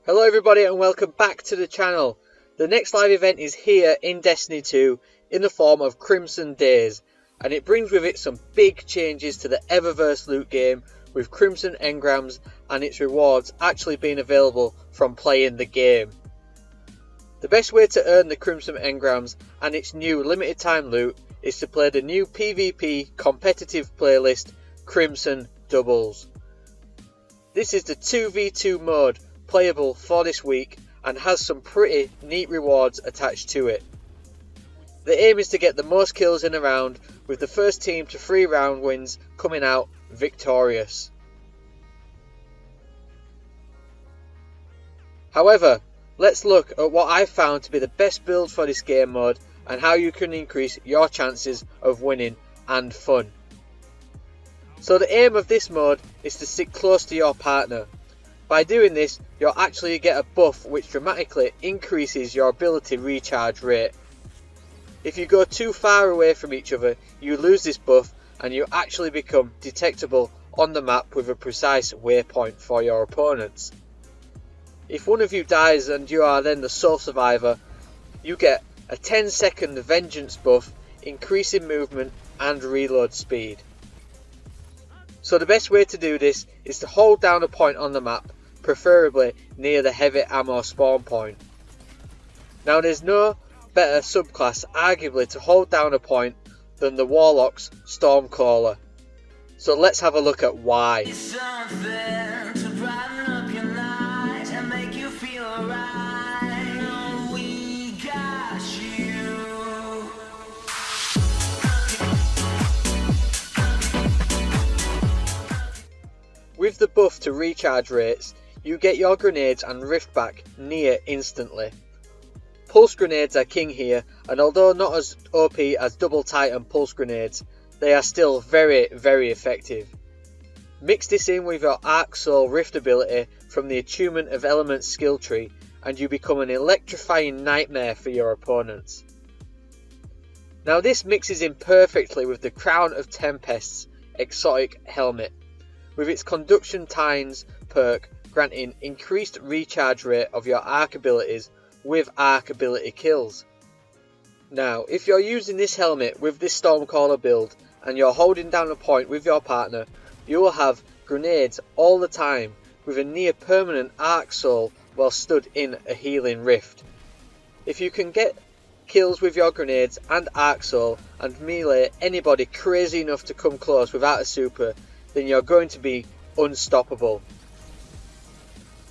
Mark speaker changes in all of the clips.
Speaker 1: Hello everybody and welcome back to the channel. The next live event is here in Destiny 2 in the form of Crimson Days, and it brings with it some big changes to the Eververse loot game, with Crimson engrams and its rewards actually being available from playing the game. The best way to earn the Crimson engrams and its new limited time loot is to play the new PvP competitive playlist Crimson Doubles. This is the 2v2 mode playable for this week and has some pretty neat rewards attached to it. The aim is to get the most kills in a round, with the first team to 3 round wins coming out victorious. However, let's look at what I found to be the best build for this game mode and how you can increase your chances of winning and fun. So the aim of this mode is to stick close to your partner. By doing this, you'll actually get a buff which dramatically increases your ability recharge rate. If you go too far away from each other, you lose this buff and you actually become detectable on the map with a precise waypoint for your opponents. If one of you dies and you are then the sole survivor, you get a 10-second vengeance buff, increasing movement and reload speed. So the best way to do this is to hold down a point on the map, preferably near the heavy ammo spawn point. Now there's no better subclass arguably to hold down a point than the Warlock's Stormcaller. So let's have a look at why. With the buff to recharge rates, you get your grenades and rift back near instantly. Pulse grenades are king here, and although not as OP as double titan pulse grenades, they are still very effective. Mix this in with your Arc Soul rift ability from the Attunement of Elements skill tree and you become an electrifying nightmare for your opponents. Now this mixes in perfectly with the Crown of Tempest's exotic helmet, with its Conduction Tines perk granting increased recharge rate of your arc abilities with arc ability kills. Now if you're using this helmet with this Stormcaller build and you're holding down a point with your partner, you will have grenades all the time with a near permanent Arc Soul while stood in a healing rift. If you can get kills with your grenades and Arc Soul and melee anybody crazy enough to come close without a super, then you're going to be unstoppable.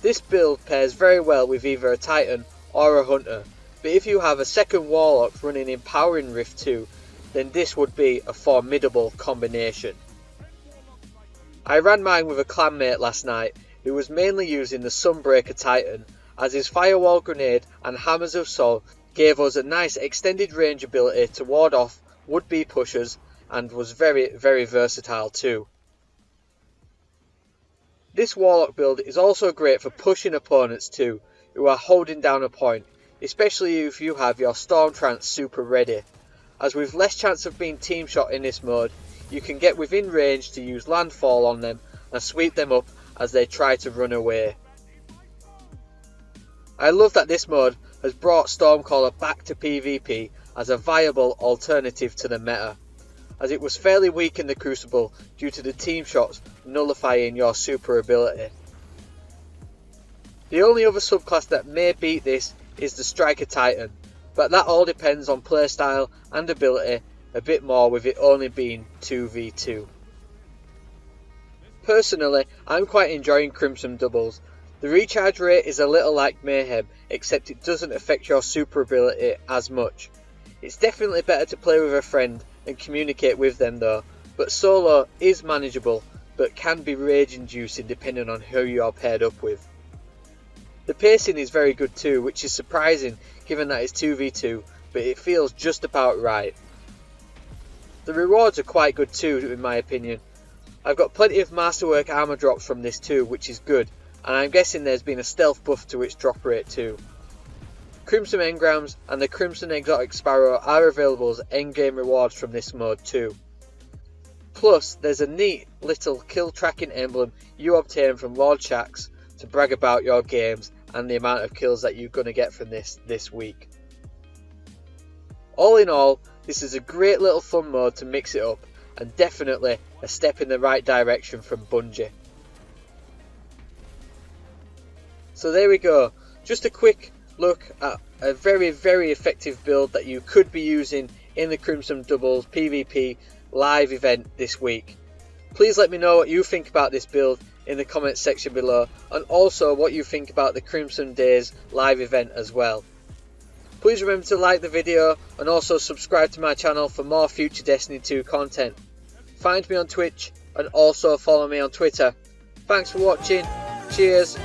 Speaker 1: This build pairs very well with either a Titan or a Hunter, but if you have a second Warlock running Empowering Rift 2, then this would be a formidable combination. I ran mine with a clanmate last night who was mainly using the Sunbreaker Titan, as his Firewall Grenade and Hammers of Soul gave us a nice extended range ability to ward off would-be pushers and was very versatile too. This Warlock build is also great for pushing opponents too, who are holding down a point, especially if you have your Stormtrance super ready, as with less chance of being team shot in this mode, you can get within range to use landfall on them and sweep them up as they try to run away. I love that this mode has brought Stormcaller back to PvP as a viable alternative to the meta, as it was fairly weak in the Crucible due to the team shots nullifying your super ability. The only other subclass that may beat this is the Striker Titan, but that all depends on playstyle and ability a bit more, with it only being 2v2. Personally, I'm quite enjoying Crimson Doubles. The recharge rate is a little like Mayhem, except it doesn't affect your super ability as much. It's definitely better to play with a friend and communicate with them though, but solo is manageable but can be rage inducing depending on who you are paired up with. The pacing is very good too, which is surprising given that it's 2v2, but it feels just about right. The rewards are quite good too in my opinion. I've got plenty of Masterwork armor drops from this too, which is good, and I'm guessing there's been a stealth buff to its drop rate too. Crimson engrams and the Crimson Exotic Sparrow are available as endgame rewards from this mode too. Plus, there's a neat little kill tracking emblem you obtain from Lord Shaxx to brag about your games and the amount of kills that you're going to get from this week. All in all, this is a great little fun mode to mix it up, and definitely a step in the right direction from Bungie. So there we go, just a quick look at a very effective build that you could be using in the Crimson Doubles PvP live event this week. Please let me know what you think about this build in the comments section below, and also what you think about the Crimson Days live event as well. Please remember to like the video and also subscribe to my channel for more future Destiny 2 content. Find me on Twitch and also follow me on Twitter. Thanks for watching, cheers.